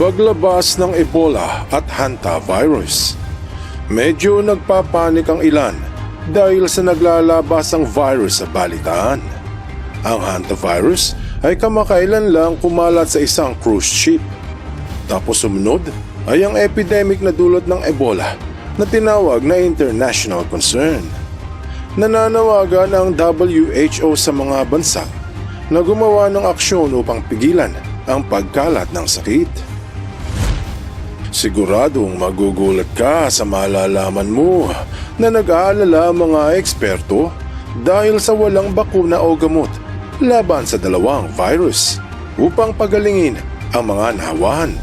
Paglabas ng Ebola at hantavirus. Medyo nagpapanik ang ilan dahil sa naglalabasang virus sa balitaan. Ang hantavirus ay kamakailan lang kumalat sa isang cruise ship. Tapos sumunod ay ang epidemic na dulot ng Ebola na tinawag na international concern. Nananawagan ang WHO sa mga bansa na gumawa ng aksyon upang pigilan ang pagkalat ng sakit. Siguradong magugulat ka sa malalaman mo na nag-aalala ang mga eksperto dahil sa walang bakuna o gamot laban sa dalawang virus upang pagalingin ang mga nahawahan.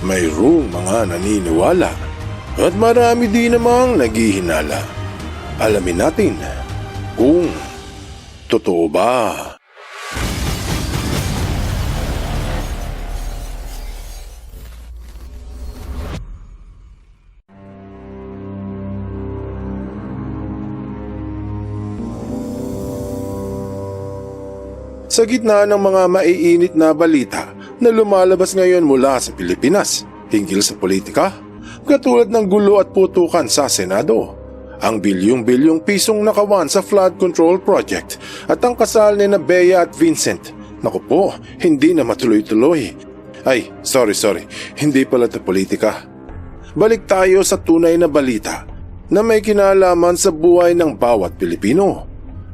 Mayroong mga naniniwala at marami din namang naghihinala. Alamin natin kung totoo ba. Sa gitna ng mga maiinit na balita na lumalabas ngayon mula sa Pilipinas hinggil sa politika, katulad ng gulo at putukan sa Senado, ang bilyong-bilyong pisong nakawan sa flood control project at ang kasal ni Bea at Vincent, naku po, hindi na matuloy-tuloy. Ay, sorry, hindi pala ito politika. Balik tayo sa tunay na balita na may kinalaman sa buhay ng bawat Pilipino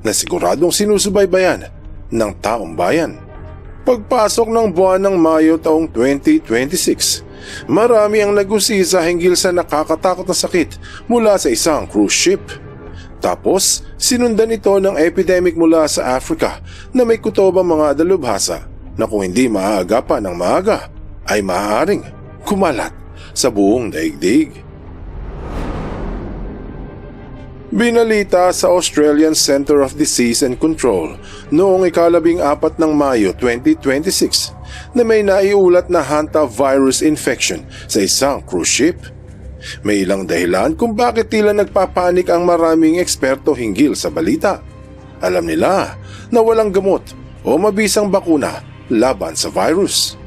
na siguradong sinusubaybayan ng taong bayan. Pagpasok ng buwan ng Mayo taong 2026, marami ang nag-usisa hinggil sa nakakatakot na sakit mula sa isang cruise ship. Tapos, sinundan ito ng epidemic mula sa Africa na may kutobang mga dalubhasa na kung hindi maaagapan ng maaga ay maaaring kumalat sa buong daigdig. Binalita sa Australian Centre of Disease and Control noong 14 ng Mayo 2026 na may naiulat na hantavirus infection sa isang cruise ship. May ilang dahilan kung bakit tila nagpapanik ang maraming eksperto hinggil sa balita. Alam nila na walang gamot o mabisang bakuna laban sa virus.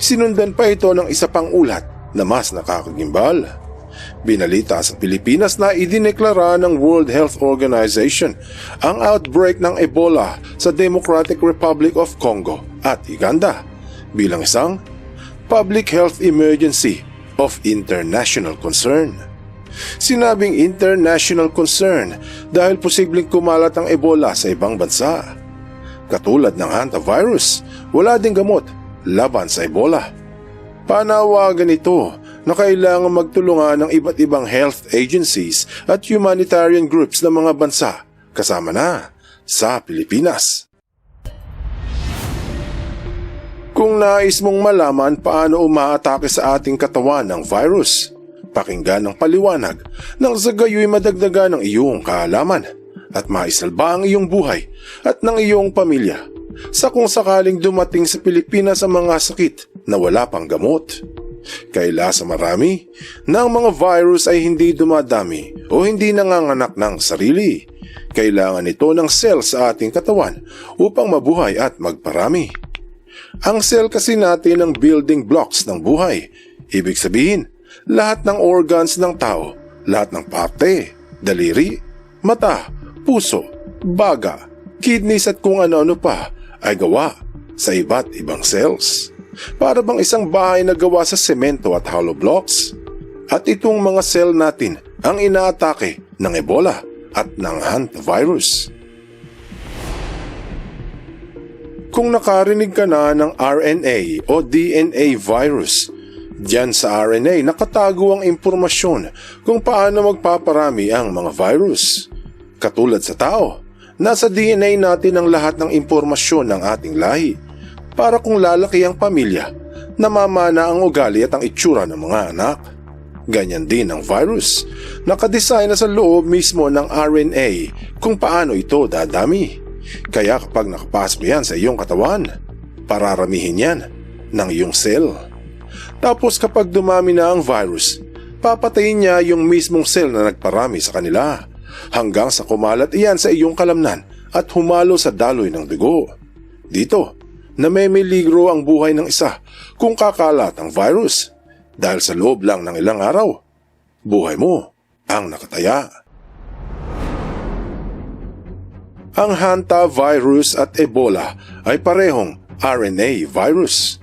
Sinundan pa ito ng isa pang ulat na mas nakakagimbal. Binalita sa Pilipinas na idineklara ng World Health Organization ang outbreak ng Ebola sa Democratic Republic of Congo at Uganda bilang isang public health emergency of international concern. Sinabing international concern dahil posibleng kumalat ang Ebola sa ibang bansa. Katulad ng hantavirus, wala ding gamot laban sa Ebola. Panawagan ito na kailangan magtulungan ng iba't ibang health agencies at humanitarian groups ng mga bansa kasama na sa Pilipinas. Kung nais mong malaman paano umaatake sa ating katawan ng virus, pakinggan ang paliwanag nang sa gayoy madagdagan ng iyong kaalaman at maisalba ang iyong buhay at ng iyong pamilya sa kung sakaling dumating sa Pilipinas ang mga sakit na wala pang gamot. Kaila sa marami na ang mga virus ay hindi dumadami o hindi nanganganak ng sarili. Kailangan ito ng cell sa ating katawan upang mabuhay at magparami. Ang cell kasi natin ang building blocks ng buhay. Ibig sabihin, lahat ng organs ng tao, lahat ng parte, daliri, mata, puso, baga, kidneys at kung ano-ano pa ay gawa sa iba't ibang cells. Para bang isang bahay na gawa sa semento at hollow blocks. At itong mga cell natin ang inaatake ng Ebola at ng hantavirus. Kung nakarinig ka na ng RNA o DNA virus, diyan sa RNA nakatago ang impormasyon kung paano magpaparami ang mga virus. Katulad sa tao, nasa DNA natin ang lahat ng impormasyon ng ating lahi. Para kung lalaki ang pamilya, namamana ang ugali at ang itsura ng mga anak. Ganyan din ang virus. Nakadesign na sa loob mismo ng RNA kung paano ito dadami. Kaya kapag nakapasok yan sa iyong katawan, pararamihin yan ng iyong cell. Tapos kapag dumami na ang virus, papatayin niya yung mismong cell na nagparami sa kanila hanggang sa kumalat iyan sa iyong kalamnan at humalo sa daloy ng dugo. Dito, na may miligro ang buhay ng isa kung kakalat ang virus dahil sa loob lang ng ilang araw, buhay mo ang nakataya. Ang hantavirus at Ebola ay parehong RNA virus.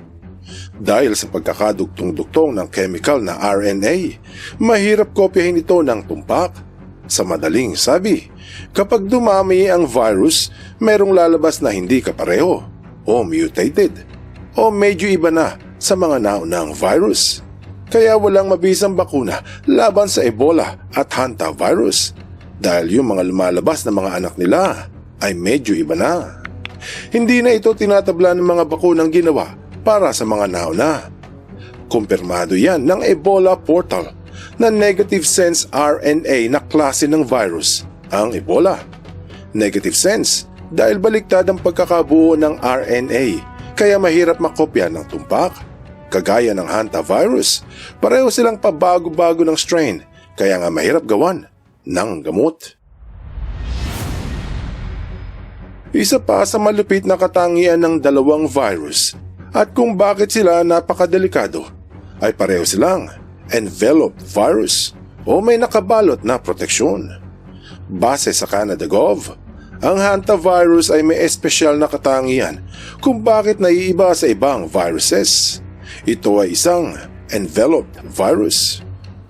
Dahil sa pagkakadugtong-dugtong ng chemical na RNA, mahirap kopyahin ito ng tumpak. Sa madaling sabi, kapag dumami ang virus, merong lalabas na hindi kapareho o mutated o medyo iba na sa mga naunang virus. Kaya walang mabisang bakuna laban sa Ebola at hantavirus dahil yung mga lumalabas na mga anak nila ay medyo iba na. Hindi na ito tinatabla ng mga bakunang ginawa para sa mga nauna. Kumpirmado yan ng Ebola Portal na negative sense RNA na klase ng virus ang Ebola. Negative sense dahil baliktad ang pagkakabuo ng RNA kaya mahirap makopya ng tumpak. Kagaya ng hantavirus, pareho silang pabago-bago ng strain kaya nga mahirap gawan ng gamot. Isa pa sa malupit na katangian ng dalawang virus at kung bakit sila napakadelikado ay pareho silang enveloped virus o may nakabalot na proteksyon. Base sa Canada.gov, ang hantavirus ay may espesyal na katangian kung bakit naiiba sa ibang viruses. Ito ay isang enveloped virus.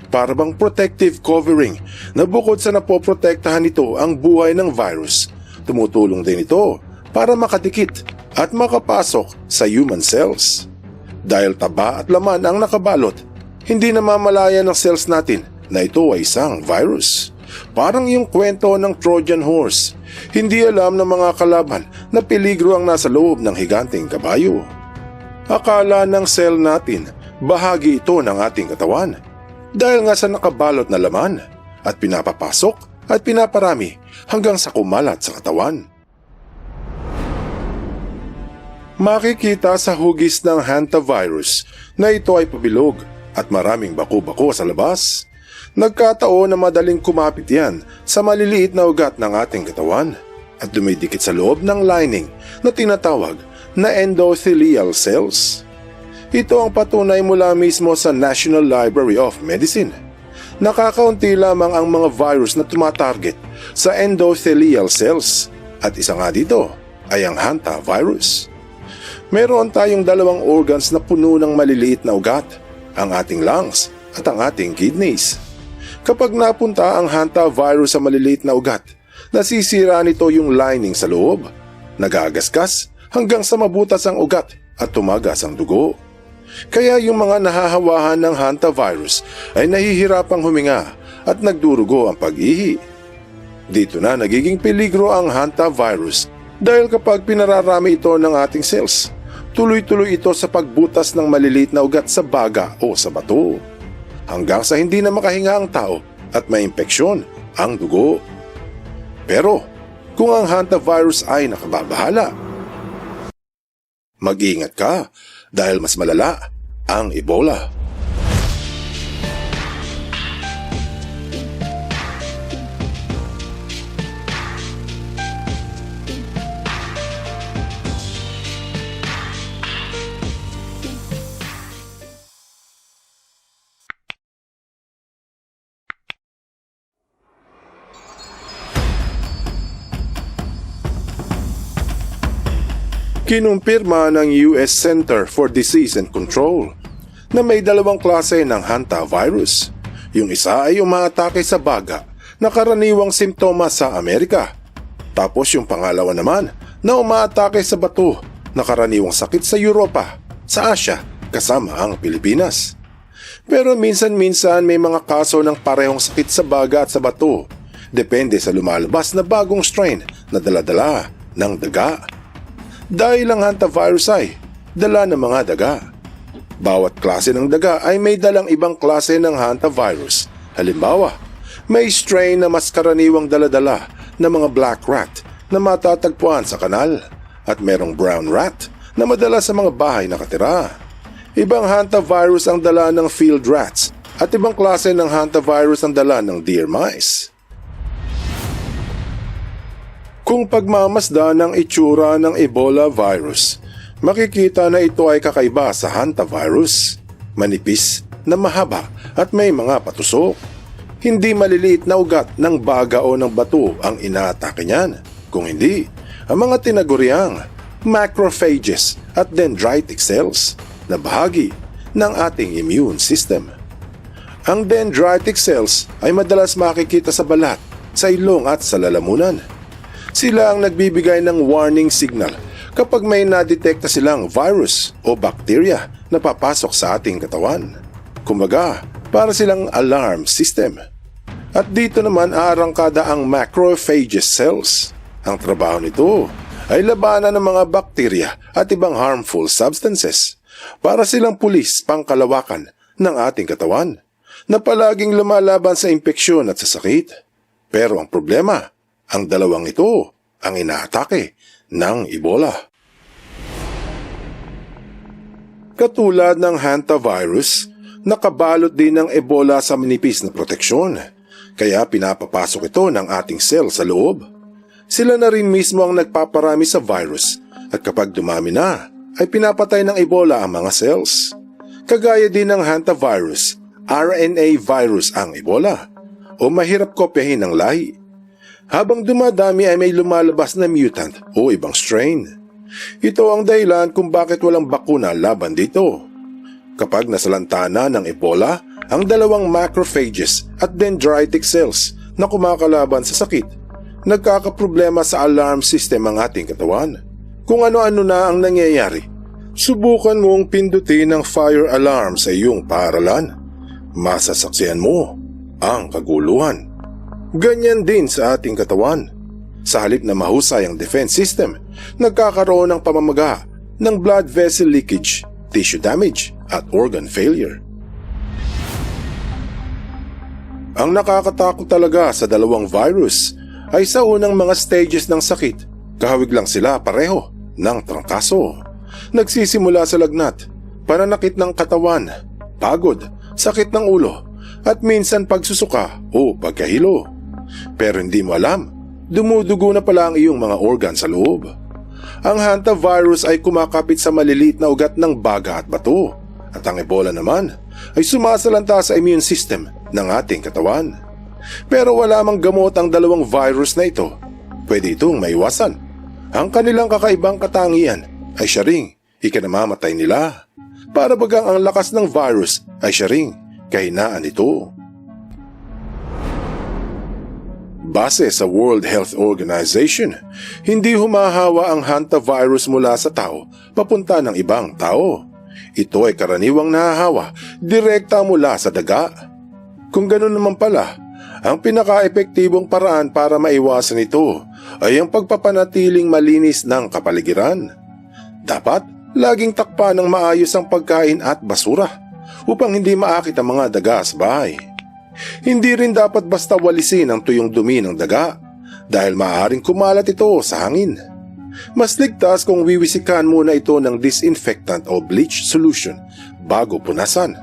Para bang protective covering na bukod sa napoprotektahan nito ang buhay ng virus, tumutulong din ito para makadikit at makapasok sa human cells. Dahil taba at laman ang nakabalot, hindi namamalaya ng cells natin na ito ay isang virus. Parang yung kwento ng Trojan horse, hindi alam ng mga kalaban na peligro ang nasa loob ng higanteng kabayo. Akala ng cell natin, bahagi ito ng ating katawan dahil nga sa nakabalot na laman at pinapapasok at pinaparami hanggang sa kumalat sa katawan. Makikita sa hugis ng hantavirus na ito ay pabilog at maraming bako-bako sa labas. Nagkataon na madaling kumapit yan sa maliliit na ugat ng ating katawan at dumidikit sa loob ng lining na tinatawag na endothelial cells. Ito ang patunay mula mismo sa National Library of Medicine. Nakakaunti lamang ang mga virus na tumatarget sa endothelial cells at isa nga dito ay ang hantavirus. Meron tayong dalawang organs na puno ng maliliit na ugat, ang ating lungs at ang ating kidneys. Kapag napunta ang hantavirus sa maliliit na ugat, nasisira nito yung lining sa loob, nagagaskas hanggang sa mabutas ang ugat at tumagas ang dugo. Kaya yung mga nahahawahan ng hantavirus ay nahihirapang huminga at nagdurugo ang pag-ihi. Dito na nagiging peligro ang hantavirus dahil kapag pinararami ito ng ating cells, tuloy-tuloy ito sa pagbutas ng maliliit na ugat sa baga o sa bato, hanggang sa hindi na makahinga ang tao at may impeksyon ang dugo. Pero kung ang hantavirus ay nakababahala, mag-iingat ka dahil mas malala ang Ebola. Kinumpirma ng US Center for Disease and Control na may dalawang klase ng hantavirus. Yung isa ay umaatake sa baga na karaniwang simptomas sa Amerika. Tapos yung pangalawa naman na umaatake sa bato na karaniwang sakit sa Europa, sa Asia, kasama ang Pilipinas. Pero minsan-minsan may mga kaso ng parehong sakit sa baga at sa bato. Depende sa lumalabas na bagong strain na dala-dala ng daga. Dahil ang hantavirus ay dala ng mga daga. Bawat klase ng daga ay may dalang ibang klase ng hantavirus. Halimbawa, may strain na mas karaniwang dala-dala ng mga black rat na matatagpuan sa kanal at merong brown rat na madala sa mga bahay nakatira. Ibang hantavirus ang dala ng field rats at ibang klase ng hantavirus ang dala ng deer mice. Kung pagmamasda ng itsura ng Ebola virus, Makikita na ito ay kakaiba sa hantavirus. Manipis na mahaba at may mga patusok. Hindi maliliit na ugat ng baga o ng bato ang inaatake niyan. Kung hindi, ang mga tinaguriang macrophages at dendritic cells na bahagi ng ating immune system. Ang dendritic cells ay madalas makikita sa balat, sa ilong at sa lalamunan. Sila ang nagbibigay ng warning signal kapag may nadetekta silang virus o bacteria na papasok sa ating katawan. Kumbaga, para silang alarm system. At dito naman aarangkada ang macrophages cells. Ang trabaho nito ay labanan ng mga bakterya at ibang harmful substances para silang pulis pangkalawakan ng ating katawan na palaging lumalaban sa impeksyon at sa sakit. Pero ang problema, ang dalawang ito ang inaatake ng Ebola. Katulad ng hantavirus, nakabalot din ng Ebola sa manipis na proteksyon, kaya pinapapasok ito ng ating cell sa loob. Sila na rin mismo ang nagpaparami sa virus at kapag dumami na, ay pinapatay ng Ebola ang mga cells. Kagaya din ng hantavirus, RNA virus ang Ebola o mahirap kopyahin ng lahi. Habang dumadami ay may lumalabas na mutant o ibang strain. Ito ang dahilan kung bakit walang bakuna laban dito. Kapag nasalanta na ng Ebola, ang dalawang macrophages at dendritic cells na kumakalaban sa sakit, nagkakaproblema sa alarm system ang ating katawan. Kung ano-ano na ang nangyayari, subukan mong pindutin ang fire alarm sa iyong paaralan. Masasaksihan mo ang kaguluhan. Ganyan din sa ating katawan. Sa halip na mahusay ang defense system, nagkakaroon ng pamamaga ng blood vessel leakage, tissue damage at organ failure. Ang nakakatakot talaga sa dalawang virus ay sa unang mga stages ng sakit, kahawig lang sila pareho ng trangkaso. Nagsisimula sa lagnat, pananakit ng katawan, pagod, sakit ng ulo, at minsan pagsusuka o pagkahilo. Pero hindi mo alam, dumudugo na pala ang iyong mga organ sa loob. Ang hantavirus ay kumakapit sa maliliit na ugat ng baga at bato, at ang Ebola naman ay sumasalanta sa immune system ng ating katawan. Pero wala mang gamot ang dalawang virus na ito. Pwede itong maiwasan. Ang kanilang kakaibang katangian ay siya ring ikinamamatay nila. Para bagang ang lakas ng virus ay siya ring kahinaan nito. Base sa World Health Organization, hindi humahawa ang hantavirus mula sa tao papunta ng ibang tao. Ito ay karaniwang nahahawa direkta mula sa daga. Kung ganoon naman pala, ang pinaka-epektibong paraan para maiwasan ito ay ang pagpapanatiling malinis ng kapaligiran. Dapat laging takpan ng maayos ang pagkain at basura upang hindi maakit ang mga daga sa bahay. Hindi rin dapat basta walisin ang tuyong dumi ng daga dahil maaaring kumalat ito sa hangin. Mas ligtas kung wiwisikan muna ito ng disinfectant o bleach solution bago punasan.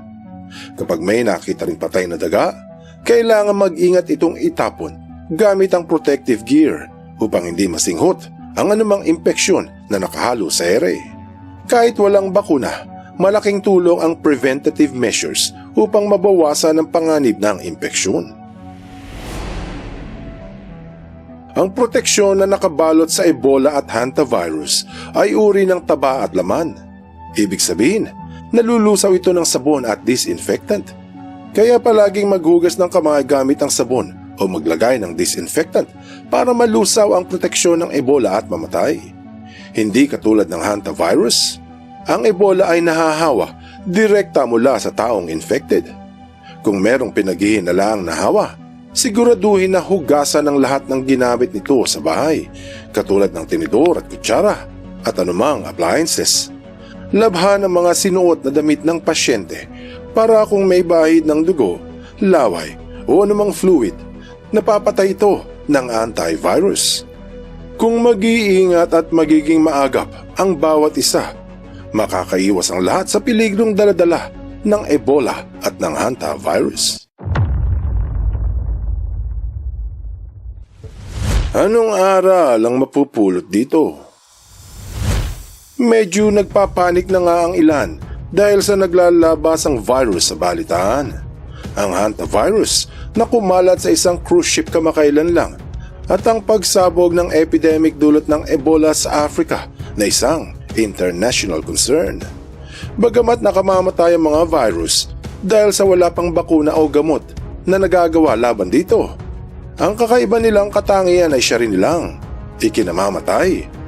Kapag may nakita ring patay na daga, kailangan mag-ingat itong itapon gamit ang protective gear upang hindi masinghot ang anumang impeksyon na nakahalo sa ere. Kahit walang bakuna, malaking tulong ang preventative measures upang mabawasan ang panganib ng impeksyon. Ang proteksyon na nakabalot sa Ebola at hantavirus ay uri ng taba at laman. Ibig sabihin, nalulusaw ito ng sabon at disinfectant. Kaya palaging maghugas ng kamay gamit ang sabon o maglagay ng disinfectant para malusaw ang proteksyon ng Ebola at mamatay. Hindi katulad ng hantavirus, ang Ebola ay nahahawa direkta mula sa taong infected. Kung merong pinaghihinalaang nahawa, siguraduhin na hugasan ang lahat ng ginamit nito sa bahay, katulad ng tinidor at kutsara at anumang appliances. Labhan ang mga sinuot na damit ng pasyente para kung may bahid ng dugo, laway o anumang fluid, napapatay ito ng antivirus. Kung mag-iingat at magiging maagap ang bawat isa, makakaiwas ang lahat sa peligrong daladala ng Ebola at ng hantavirus. Anong aral ang mapupulot dito? Medyo nagpapanik na nga ang ilan dahil sa naglalabasang virus sa balitaan. Ang hantavirus na kumalat sa isang cruise ship kamakailan lang at ang pagsabog ng epidemic dulot ng Ebola sa Africa na isang international concern. Bagamat nakamamatay ang mga virus dahil sa wala pang bakuna o gamot na nagagawa laban dito, ang kakaiba nilang katangian ay siya rin nilang ikinamamatay.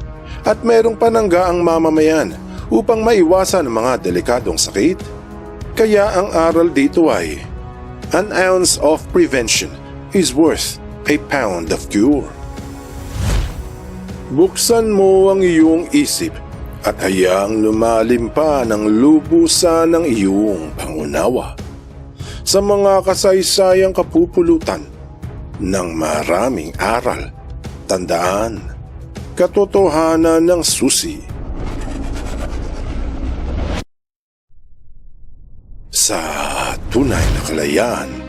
At merong panangga ang mamamayan upang maiwasan ang mga delikadong sakit. Kaya ang aral dito ay, an ounce of prevention is worth a pound of cure. Buksan mo ang iyong isip at hayaang lumalim pa ng lubusan ng iyong pangunawa sa mga kasaysayang kapupulutan ng maraming aral. Tandaan, katotohanan ng susi sa tunay na kalayaan.